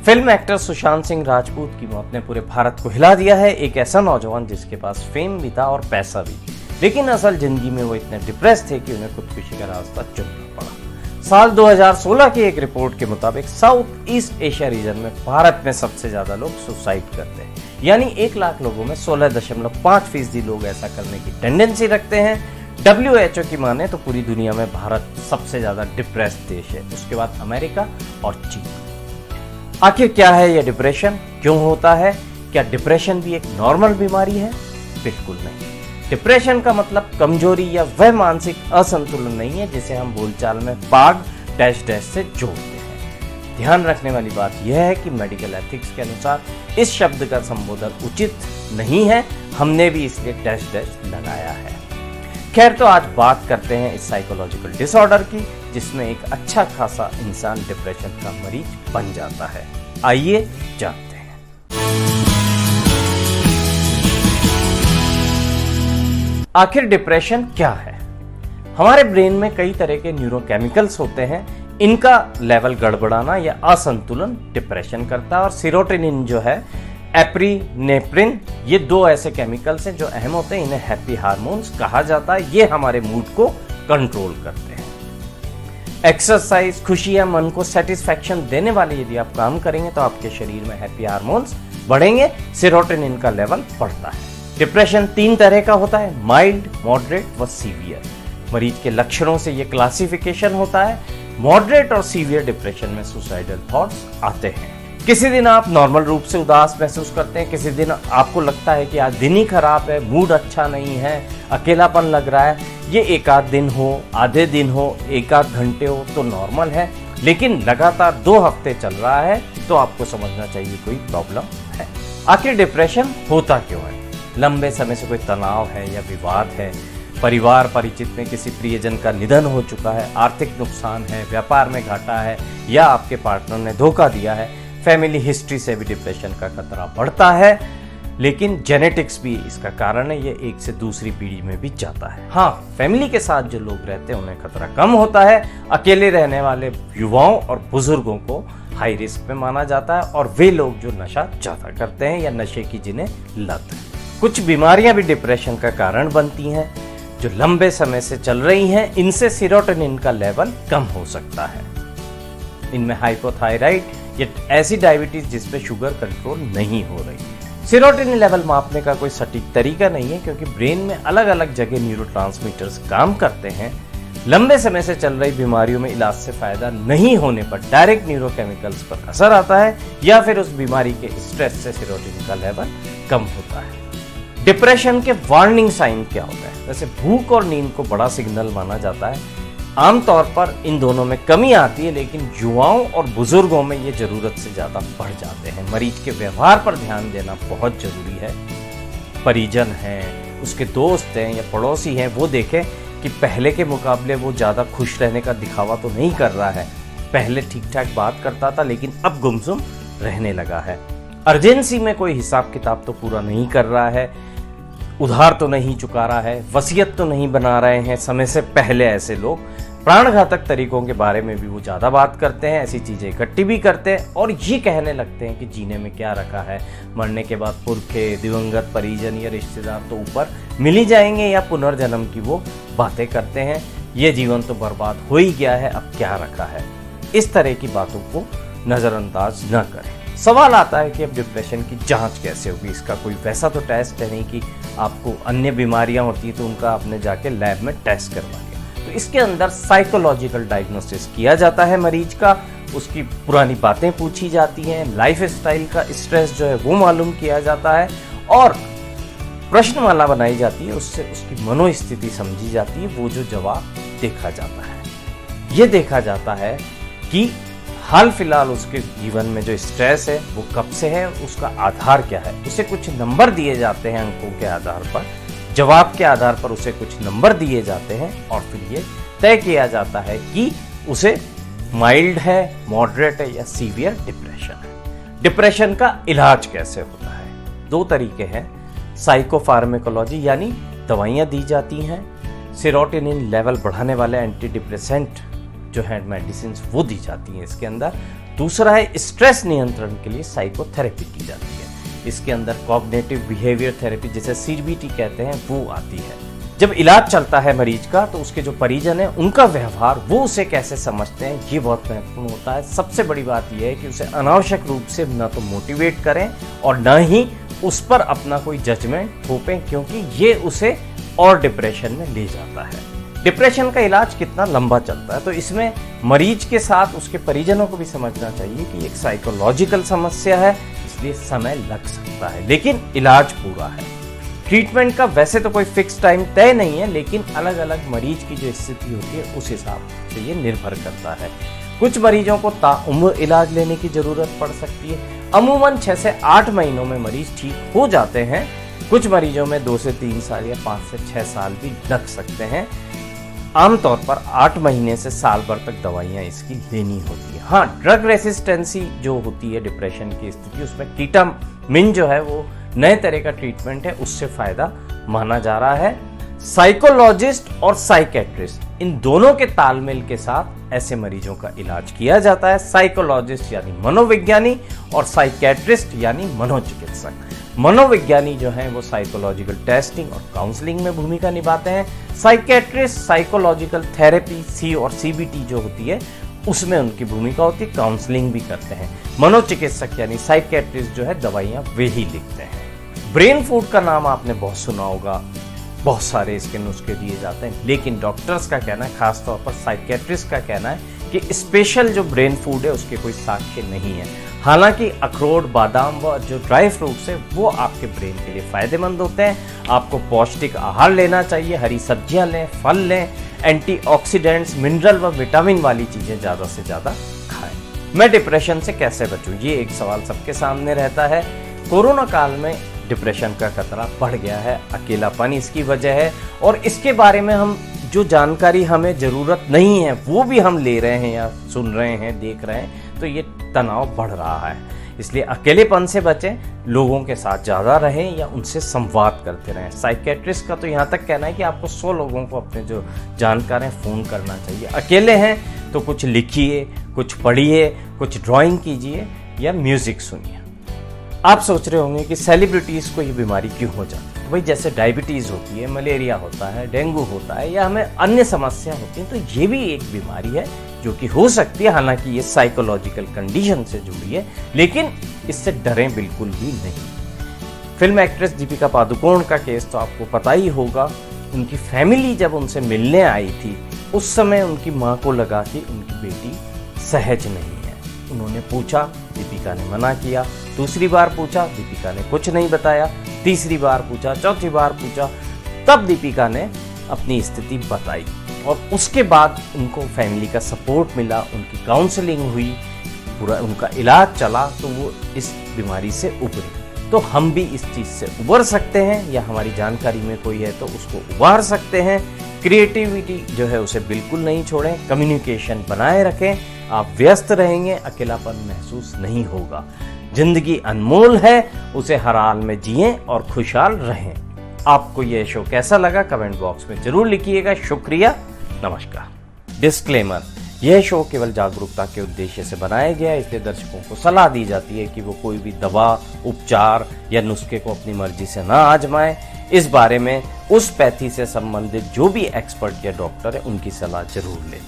Film actor Sushant Singh Rajput की मौत ने पूरे भारत को हिला दिया है। एक ऐसा नौजवान जिसके पास फेम भी था और पैसा भी, लेकिन असल जिंदगी में वो इतने डिप्रेस थे कि उन्हें खुदकुशी का रास्ता चुनना पड़ा। साल 2016 की एक रिपोर्ट के मुताबिक साउथ ईस्ट एशिया रीजन में भारत में सबसे ज्यादा लोग सुसाइड करते हैं, यानी 1 लाख लोगों में 16.5% लोग ऐसा करने की टेंडेंसी रखते हैं। WHO की माने तो पूरी दुनिया में भारत सबसे ज्यादा डिप्रेस्ड देश है, उसके बाद अमेरिका और चीन। आखिर क्या है यह डिप्रेशन, क्यों होता है, क्या डिप्रेशन भी एक नॉर्मल बीमारी है? बिल्कुल नहीं। डिप्रेशन का मतलब कमजोरी या वह मानसिक असंतुलन नहीं है जिसे हम बोलचाल में पाग डैश डैश से जोड़ते हैं। ध्यान रखने वाली बात यह है कि मेडिकल एथिक्स के अनुसार इस शब्द का संबोधन उचित नहीं है, हमने भी इसलिए डैश डैश लगाया है। खैर, तो आज बात करते हैं इस साइकोलॉजिकल डिसऑर्डर की जिसमें एक अच्छा खासा इंसान डिप्रेशन का मरीज बन जाता है। आइए जानते हैं। आखिर डिप्रेशन क्या है? हमारे ब्रेन में कई तरह के न्यूरोकेमिकल्स होते हैं, इनका लेवल गड़बड़ाना या असंतुलन डिप्रेशन करता है। और सीरोटोनिन जो है, एप्रिनेफ्रिन, ये 2 ऐसे केमिकल्स हैं जो अहम होते हैं, इन्हें हैप्पी हार्मोन्स कहा जाता है। ये हमारे मूड को कंट्रोल करते हैं। एक्सरसाइज, खुशी या मन को सेटिस्फैक्शन देने वाले यदि आप काम करेंगे तो आपके शरीर में हैप्पी हार्मोन्स बढ़ेंगे, सेरोटोनिन का लेवल बढ़ता है। डिप्रेशन 3 तरह का होता है, माइल्ड, मॉडरेट व सीवियर। मरीज के लक्षणों से ये क्लासिफिकेशन होता है। मॉडरेट और सीवियर डिप्रेशन में सुसाइडल थॉट्स आते हैं। किसी दिन आप नॉर्मल रूप से उदास महसूस करते हैं, किसी दिन आपको लगता है कि आज दिन ही खराब है, मूड अच्छा नहीं है, अकेलापन लग रहा है। ये 1 आध दिन हो, आधे दिन हो, 1 आध घंटे हो तो नॉर्मल है, लेकिन लगातार 2 हफ्ते चल रहा है तो आपको समझना चाहिए कोई प्रॉब्लम है। आखिर डिप्रेशन होता क्यों है? लंबे समय से कोई तनाव है या विवाद है, परिवार परिचित में किसी प्रियजन का निधन हो चुका है, आर्थिक नुकसान है, व्यापार में घाटा है या आपके पार्टनर ने धोखा दिया है, फैमिली हिस्ट्री से भी डिप्रेशन का खतरा बढ़ता है। लेकिन जेनेटिक्स भी इसका कारण है, ये एक से दूसरी पीढ़ी में भी जाता है। हाँ, फैमिली के साथ जो लोग रहते हैं उन्हें खतरा कम होता है। अकेले रहने वाले युवाओं और बुजुर्गों को हाई रिस्क पे माना जाता है, और वे लोग जो नशा ज्यादा करते हैं या नशे की जिन्हें लत है। कुछ बीमारियां भी डिप्रेशन का कारण बनती हैं जो लंबे समय से चल रही हैं। इनसे सीरोटोनिन का लेवल कम हो सकता है। इनमें हाइपोथायराइड या ऐसी डायबिटीज जिसपे शुगर कंट्रोल नहीं हो रही है। सीरोटोनिन लेवल मापने का कोई सटीक तरीका नहीं है क्योंकि ब्रेन में अलग अलग जगह न्यूरोट्रांसमीटर्स काम करते हैं। लंबे समय से चल रही बीमारियों में इलाज से फायदा नहीं होने पर डायरेक्ट न्यूरोकेमिकल्स पर असर आता है या फिर उस बीमारी के स्ट्रेस से सीरोटोनिन का लेवल कम होता है। डिप्रेशन के वार्निंग साइन क्या होता है? जैसे भूख और नींद को बड़ा सिग्नल माना जाता है। आमतौर पर इन दोनों में कमी आती है, लेकिन युवाओं और बुजुर्गों में ये जरूरत से ज्यादा बढ़ जाते हैं। मरीज के व्यवहार पर ध्यान देना बहुत जरूरी है। परिजन हैं, उसके दोस्त हैं या पड़ोसी हैं, वो देखें कि पहले के मुकाबले वो ज्यादा खुश रहने का दिखावा तो नहीं कर रहा है। पहले ठीक ठाक बात करता था लेकिन अब गुमसुम रहने लगा है। अर्जेंसी में कोई हिसाब किताब तो पूरा नहीं कर रहा है, उधार तो नहीं चुका रहा है, वसीयत तो नहीं बना रहे हैं समय से पहले। ऐसे लोग प्राणघातक तरीकों के बारे में भी वो ज्यादा बात करते हैं, ऐसी चीजें इकट्ठी भी करते हैं और ये कहने लगते हैं कि जीने में क्या रखा है, मरने के बाद पुरखे, दिवंगत परिजन या रिश्तेदार तो ऊपर मिल ही जाएंगे, या पुनर्जन्म की वो बातें करते हैं। ये जीवन तो बर्बाद हो ही गया है, अब क्या रखा है। इस तरह की बातों को नजरअंदाज न करें। सवाल आता है कि अब डिप्रेशन की जांच कैसे होगी? इसका कोई वैसा तो टेस्ट है नहीं कि आपको अन्य बीमारियां होती तो उनका आपने जाके लैब में टेस्ट करवा लिया। तो इसके अंदर साइकोलॉजिकल डायग्नोसिस किया जाता है मरीज का, उसकी पुरानी बातें पूछी जाती हैं, लाइफ स्टाइल का स्ट्रेस जो है वो मालूम किया जाता है और प्रश्नमाला बनाई जाती है, उससे उसकी मनोस्थिति समझी जाती है, वो जो जवाब देखा जाता है। ये देखा जाता है कि हाल फिलहाल उसके जीवन में जो स्ट्रेस है वो कब से है, उसका आधार क्या है। उसे कुछ नंबर दिए जाते हैं अंकों के आधार पर, जवाब के आधार पर उसे कुछ नंबर दिए जाते हैं और फिर ये तय किया जाता है कि उसे माइल्ड है, मॉडरेट है या सीवियर डिप्रेशन है। डिप्रेशन का इलाज कैसे होता है? 2 तरीके हैं। साइकोफार्मेकोलॉजी यानी दवाइयाँ दी जाती हैं, सेरोटोनिन लेवल बढ़ाने वाले एंटी डिप्रेसेंट जो है मेडिसिन वो दी जाती हैं इसके अंदर, दूसरा है स्ट्रेस नियंत्रण के लिए साइकोथेरेपी की जाती है। इसके अंदर कॉग्निटिव बिहेवियर थेरेपी, जिसे सीबीटी कहते हैं, वो आती है। जब इलाज चलता है मरीज का तो उसके जो परिजन हैं उनका व्यवहार, वो उसे कैसे समझते हैं, ये बहुत महत्वपूर्ण होता है। सबसे बड़ी बात यह है कि उसे अनावश्यक रूप से ना तो मोटिवेट करें और ना ही उस पर अपना कोई जजमेंट थोपें, क्योंकि ये उसे और डिप्रेशन में ले जाता है। डिप्रेशन का इलाज कितना लंबा चलता है, तो इसमें मरीज के साथ उसके परिजनों को भी समझना चाहिए कि एक साइकोलॉजिकल समस्या है, इसलिए समय लग सकता है, लेकिन इलाज पूरा है। ट्रीटमेंट का वैसे तो कोई फिक्स टाइम तय नहीं है, लेकिन अलग अलग मरीज की जो स्थिति होती है उस हिसाब से ये निर्भर करता है। कुछ मरीजों को ताउम्र इलाज लेने की जरूरत पड़ सकती है। अमूमन 6 से 8 महीनों में मरीज ठीक हो जाते हैं। कुछ मरीजों में 2 से 3 साल या 5 से 6 साल भी लग सकते हैं। आमतौर पर 8 महीने से साल भर तक दवाइयाँ इसकी लेनी होती है। हाँ, ड्रग रेसिस्टेंसी जो होती है डिप्रेशन की स्थिति, उसमें कीटामिन जो है वो नए तरह का ट्रीटमेंट है, उससे फायदा माना जा रहा है। साइकोलॉजिस्ट और साइकेट्रिस्ट, इन दोनों के तालमेल के साथ ऐसे मरीजों का इलाज किया जाता है। साइकोलॉजिस्ट यानी मनोविज्ञानी और साइकेट्रिस्ट यानी मनोचिकित्सक। मनोविज्ञानी जो हैं वो साइकोलॉजिकल टेस्टिंग और काउंसलिंग में भूमिका निभाते हैं। साइकेट्रिस्ट साइकोलॉजिकल थेरेपी सी और सीबीटी जो होती है उसमें उनकी भूमिका होती है, काउंसलिंग भी करते हैं। मनोचिकित्सक यानी साइकेट्रिस्ट जो है दवाइयाँ वे ही लिखते हैं। ब्रेन फूड का नाम आपने बहुत सुना होगा, बहुत सारे इसके नुस्खे दिए जाते हैं, लेकिन डॉक्टर्स का कहना है, खासतौर पर साइकेट्रिस्ट का कहना है कि स्पेशल जो ब्रेन फूड है उसके कोई साक्ष्य नहीं है। हालांकि अखरोट, बादाम व जो ड्राई फ्रूट्स है वो आपके ब्रेन के लिए फायदेमंद होते हैं। आपको पौष्टिक आहार लेना चाहिए, हरी सब्जियां लें, फल लें, एंटीऑक्सीडेंट्स, मिनरल व विटामिन वाली चीजें ज़्यादा से ज़्यादा खाएं। मैं डिप्रेशन से कैसे बचूं, ये एक सवाल सबके सामने रहता है। कोरोना काल में डिप्रेशन का खतरा बढ़ गया है, अकेलापन इसकी वजह है, और इसके बारे में हम जो जानकारी हमें ज़रूरत नहीं है वो भी हम ले रहे हैं या सुन रहे हैं, देख रहे हैं, तो ये तनाव बढ़ रहा है। इसलिए अकेलेपन से बचें, लोगों के साथ ज़्यादा रहें या उनसे संवाद करते रहें। साइकेट्रिस्ट का तो यहाँ तक कहना है कि आपको 100 लोगों को अपने जो जानकार हैं फ़ोन करना चाहिए। अकेले हैं तो कुछ लिखिए, कुछ पढ़िए, कुछ ड्राइंग कीजिए या म्यूज़िक सुनिए। आप सोच रहे होंगे कि सेलिब्रिटीज़ को ये बीमारी क्यों हो जाती है। तो भाई, जैसे डायबिटीज़ होती है, मलेरिया होता है, डेंगू होता है या हमें अन्य समस्या होती हैं, तो ये भी एक बीमारी है जो कि हो सकती है। हालांकि ये साइकोलॉजिकल कंडीशन से जुड़ी है, लेकिन इससे डरें बिल्कुल भी नहीं। फिल्म एक्ट्रेस दीपिका पादुकोण का केस तो आपको पता ही होगा। उनकी फैमिली जब उनसे मिलने आई थी उस समय उनकी माँ को लगा कि उनकी बेटी सहज नहीं है। उन्होंने पूछा, दीपिका ने मना किया। दूसरी बार पूछा, दीपिका ने कुछ नहीं बताया। तीसरी बार पूछा, चौथी बार पूछा, तब दीपिका ने अपनी स्थिति बताई और उसके बाद उनको फैमिली का सपोर्ट मिला, उनकी काउंसलिंग हुई, पूरा उनका इलाज चला, तो वो इस बीमारी से उभरी। तो हम भी इस चीज़ से उबर सकते हैं, या हमारी जानकारी में कोई है तो उसको उबार सकते हैं। क्रिएटिविटी जो है उसे बिल्कुल नहीं छोड़ें, कम्युनिकेशन बनाए रखें। आप व्यस्त रहेंगे, अकेलापन महसूस नहीं होगा। जिंदगी अनमोल है, उसे हर हाल में जिएं और खुशहाल रहें। आपको यह शो कैसा लगा कमेंट बॉक्स में जरूर लिखिएगा। शुक्रिया, नमस्कार। डिस्क्लेमर, यह शो केवल जागरूकता के उद्देश्य से बनाया गया है, इसलिए दर्शकों को सलाह दी जाती है कि वो कोई भी दवा, उपचार या नुस्खे को अपनी मर्जी से ना आजमाएं। इस बारे में उस पैथी से संबंधित जो भी एक्सपर्ट या डॉक्टर है उनकी सलाह जरूर लें।